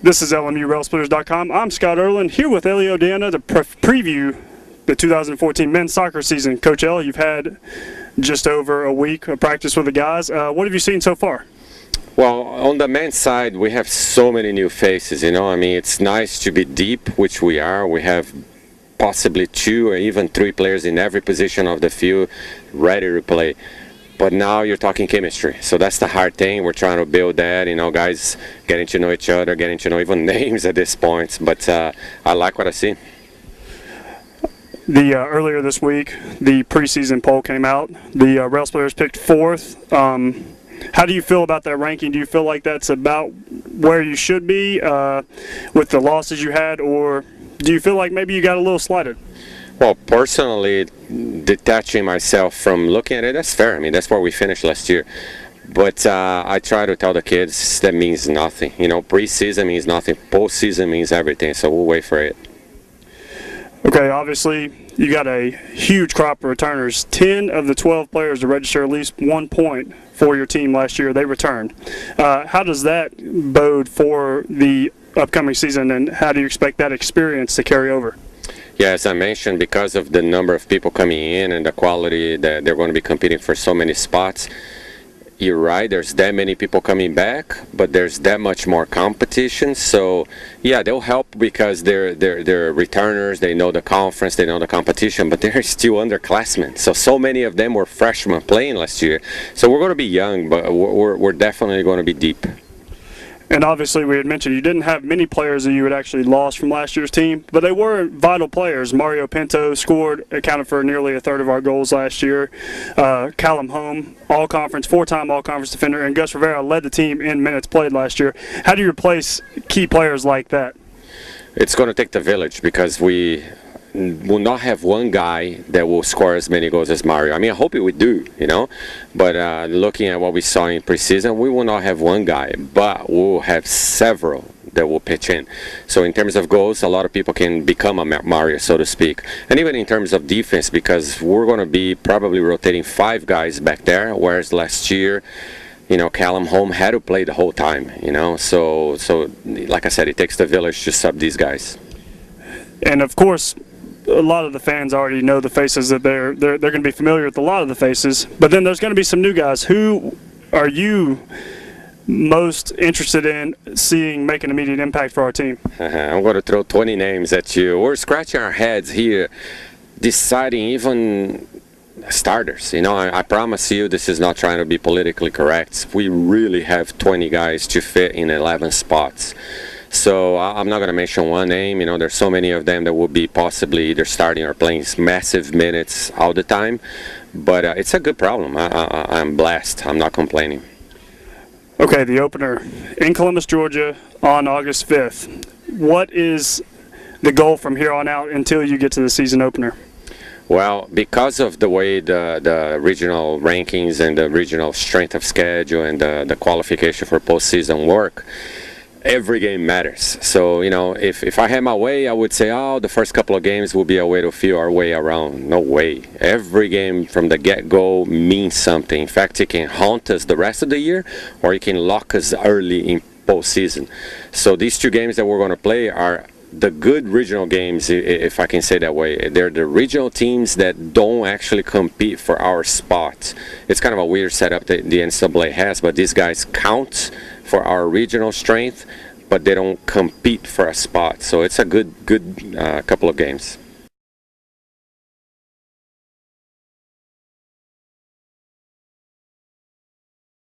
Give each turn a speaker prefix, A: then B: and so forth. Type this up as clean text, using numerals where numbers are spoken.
A: This is LMU I'm Scott Erland here with Helio D'Anna to preview the 2014 men's soccer season. Coach L, you've had just over a week of practice with the guys. What have you seen so far?
B: Well, on the men's side, we have so many new faces, you know. I mean, it's nice to be deep, which we are. We have possibly 2 or even 3 players in every position of the field ready to play. But now you're talking chemistry, so that's the hard thing. We're trying to build that, you know, guys getting to know each other, getting to know even names at this point. But I like what I see.
A: Earlier this week, the preseason poll came out. The Rails players picked 4th. How do you feel about that ranking? Do you feel like that's about where you should be with the losses you had, or do you feel like maybe you got a little slighted?
B: Well, personally, detaching myself from looking at it, that's fair. I mean, that's where we finished last year. But I try to tell the kids that means nothing. You know, preseason means nothing. Postseason means everything. So we'll wait for it.
A: Okay, obviously, you got a huge crop of returners. 10 of the 12 players to register at least 1 point for your team last year, they returned. How does that bode for the upcoming season, and how do you expect that experience to carry over?
B: Yeah, as I mentioned, because of the number of people coming in and the quality that they're going to be competing for so many spots, you're right, there's that many people coming back, but there's that much more competition. So, yeah, they'll help because they're returners, they know the conference, they know the competition, but they're still underclassmen. So many of them were freshmen playing last year. So we're going to be young, but we're definitely going to be deep.
A: And obviously, we had mentioned you didn't have many players that you had actually lost from last year's team, but they were vital players. Mario Pinto accounted for nearly a third of our goals last year. Callum Home, all-conference, 4-time all-conference defender, and Gus Rivera led the team in minutes played last year. How do you replace key players like that?
B: It's going to take the village because we will not have one guy that will score as many goals as Mario. I mean, I hope we do, you know, but looking at what we saw in preseason, we will not have one guy, but we'll have several that will pitch in. So in terms of goals, a lot of people can become a Mario, so to speak. And even in terms of defense, because we're going to be probably rotating 5 guys back there, whereas last year, you know, Callum Home had to play the whole time, you know. So like I said, it takes the village to sub these guys.
A: And of course, a lot of the fans already know the faces that they're going to be familiar with a lot of the faces, but then there's going to be some new guys. Who are you most interested in seeing make an immediate impact for our team?
B: I'm going to throw 20 names at you. We're scratching our heads here, deciding even starters. You know, I promise you this is not trying to be politically correct. We really have 20 guys to fit in 11 spots. So I'm not going to mention one name. You know, there's so many of them that will be possibly either starting or playing massive minutes all the time. But it's a good problem. I'm blessed. I'm not complaining.
A: Okay, the opener in Columbus, Georgia on August 5th. What is the goal from here on out until you get to the season opener?
B: Well, because of the way the regional rankings and the regional strength of schedule and the qualification for postseason work, every game matters. So, you know, if I had my way, I would say, oh, the first couple of games will be a way to feel our way around. No way. Every game from the get-go means something. In fact, it can haunt us the rest of the year, or it can lock us early in postseason. So these 2 games that we're going to play are the good regional games, if I can say that way. They're the regional teams that don't actually compete for our spot. It's kind of a weird setup that the NCAA has, but these guys count for our regional strength, but they don't compete for a spot. So it's a good couple of games.